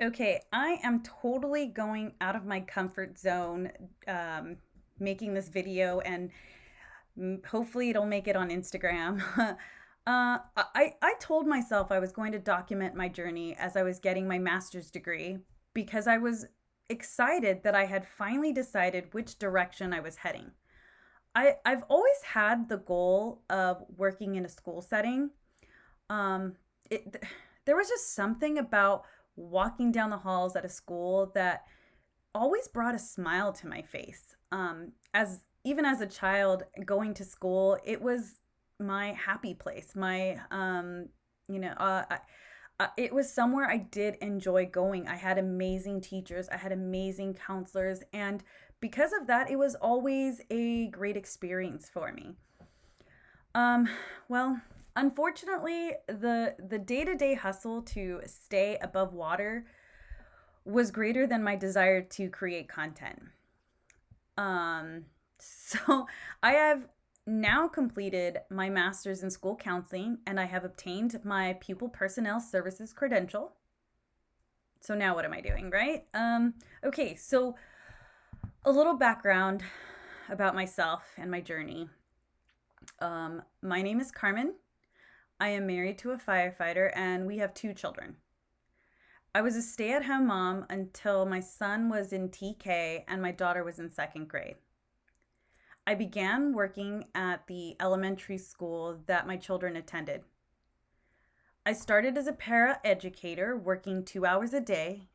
Okay, I am totally going out of my comfort zone, um, making this video, and hopefully it'll make it on Instagram. I told myself I was going to document my journey as I was getting my master's degree because I was excited that I had finally decided which direction I was heading. I've always had the goal of working in a school setting. Um, it, there was just something about walking down the halls at a school that always brought a smile to my face. As even as a child going to school, it was my happy place. It was somewhere I did enjoy going. I had amazing teachers, I had amazing counselors, and because of that, it was always a great experience for me. Um, well, unfortunately, the day-to-day hustle to stay above water was greater than my desire to create content. So I have now completed my master's in school counseling and I have obtained my pupil personnel services credential. So now what am I doing, right? Okay, so a little background about myself and my journey. My name is Carmen. I am married to a firefighter and we have two children. I was a stay at home mom until my son was in TK and my daughter was in second grade. I began working at the elementary school that my children attended. I started as a para educator, working 2 hours a day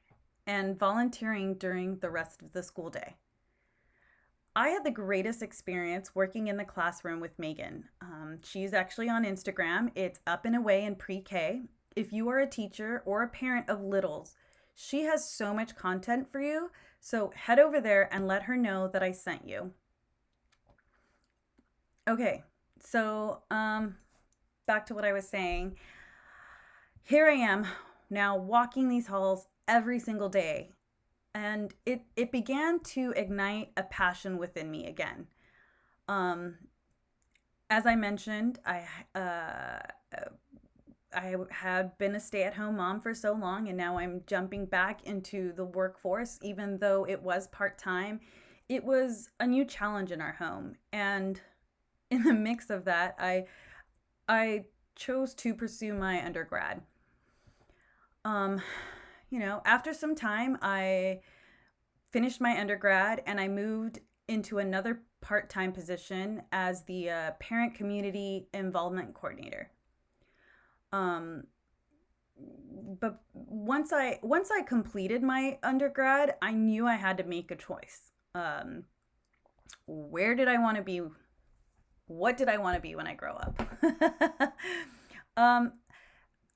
and volunteering during the rest of the school day. I had the greatest experience working in the classroom with Megan. She's actually on Instagram. It's Up and Away in Pre K. If you are a teacher or a parent of littles, she has so much content for you. So head over there and let her know that I sent you. Okay, so back to what I was saying. Here I am now walking these halls every single day, and it began to ignite a passion within me again. Um, as I mentioned, I had been a stay-at-home mom for so long, and now I'm jumping back into the workforce, even though it was part-time. It was a new challenge in our home, and in the mix of that, I chose to pursue my undergrad. Um, After some time, I finished my undergrad and I moved into another part-time position as the parent community involvement coordinator. Um, but once I completed my undergrad, I knew I had to make a choice. Where did I want to be? What did I want to be when I grow up? um,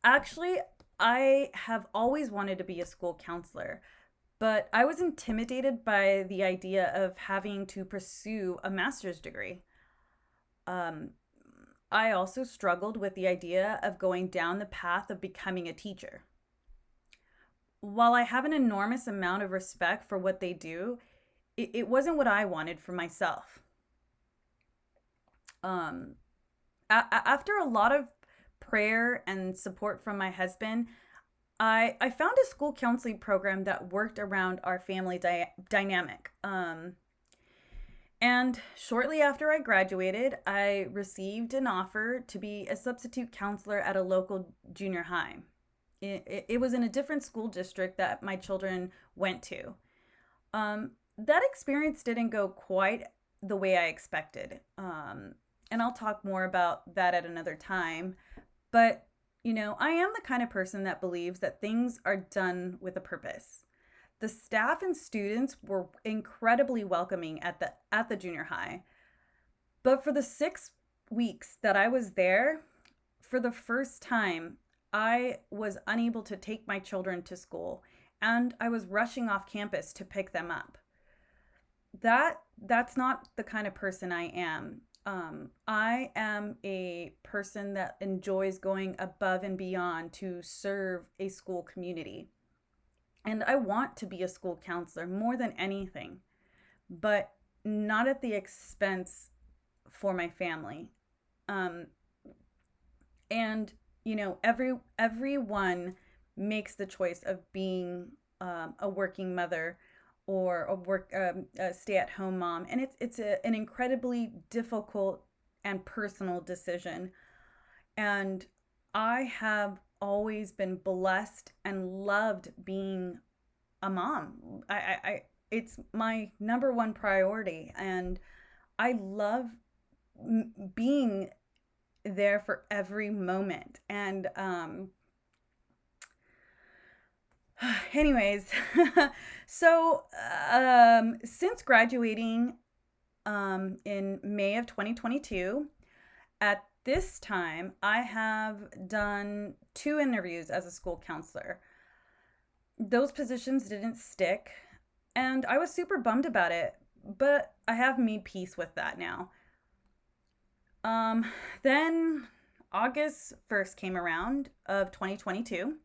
Actually, I have always wanted to be a school counselor, but I was intimidated by the idea of having to pursue a master's degree. Um, I also struggled with the idea of going down the path of becoming a teacher. While I have an enormous amount of respect for what they do, it wasn't what I wanted for myself. Um, After a lot of prayer and support from my husband, I found a school counseling program that worked around our family dynamic. And shortly after I graduated, I received an offer to be a substitute counselor at a local junior high. It was in a different school district that my children went to. That experience didn't go quite the way I expected. And I'll talk more about that at another time. But, I am the kind of person that believes that things are done with a purpose. The staff and students were incredibly welcoming at the junior high. But for the 6 weeks that I was there, for the first time, I was unable to take my children to school and I was rushing off campus to pick them up. That's not the kind of person I am. I am a person that enjoys going above and beyond to serve a school community. And I want to be a school counselor more than anything, but not at the expense for my family. Um, and everyone makes the choice of being a working mother or a stay-at-home mom, and an incredibly difficult and personal decision. And I have always been blessed and loved being a mom. It's my number one priority, and I love being there for every moment. And anyways, so since graduating in May of 2022, at this time, I have done 2 interviews as a school counselor. Those positions didn't stick, and I was super bummed about it, but I have made peace with that now. Um, then August 1st came around of 2022.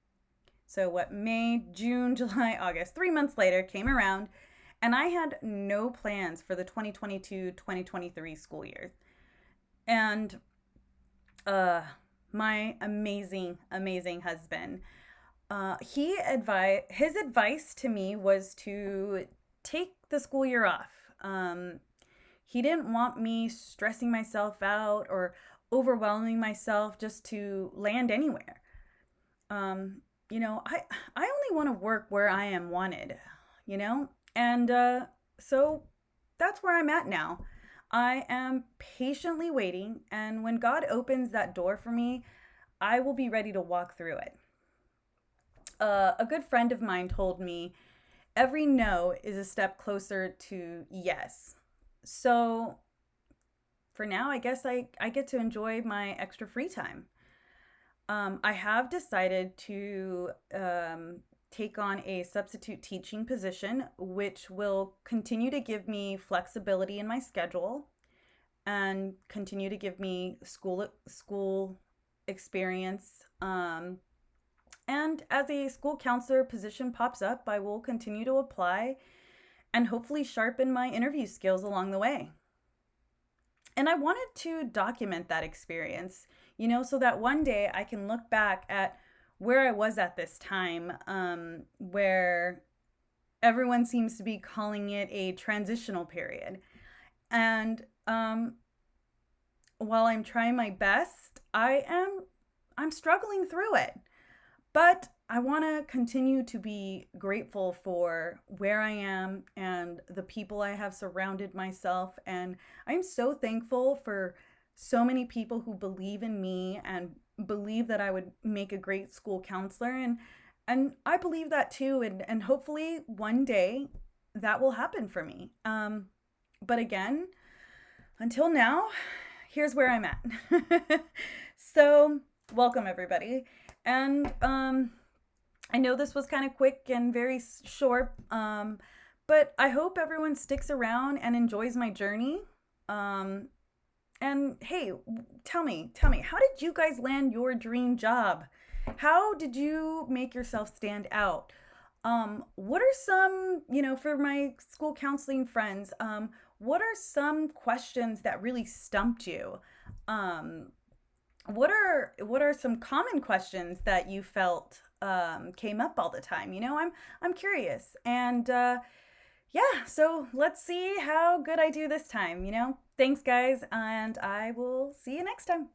So what, May, June, July, August, 3 months later came around, and I had no plans for the 2022-2023 school year. And my amazing husband, his advice to me was to take the school year off. He didn't want me stressing myself out or overwhelming myself just to land anywhere. I only want to work where I am wanted, you know? And so that's where I'm at now. I am patiently waiting, and when God opens that door for me, I will be ready to walk through it. A good friend of mine told me every no is a step closer to yes. So for now, I guess I get to enjoy my extra free time. I have decided to take on a substitute teaching position, which will continue to give me flexibility in my schedule and continue to give me school experience. And as a school counselor position pops up, I will continue to apply and hopefully sharpen my interview skills along the way. And I wanted to document that experience, so that one day I can look back at where I was at this time, where everyone seems to be calling it a transitional period. And while I'm trying my best, I'm struggling through it. But I want to continue to be grateful for where I am and the people I have surrounded myself. And I'm so thankful for so many people who believe in me and believe that I would make a great school counselor. And I believe that too. And hopefully one day that will happen for me. But again, until now, here's where I'm at. So welcome everybody. And I know this was kind of quick and very short, but I hope everyone sticks around and enjoys my journey. And hey, tell me, how did you guys land your dream job? How did you make yourself stand out? What are some, for my school counseling friends, what are some questions that really stumped you? What are some common questions that you felt came up all the time? I'm curious, and yeah. So let's see how good I do this time. Thanks, guys, and I will see you next time.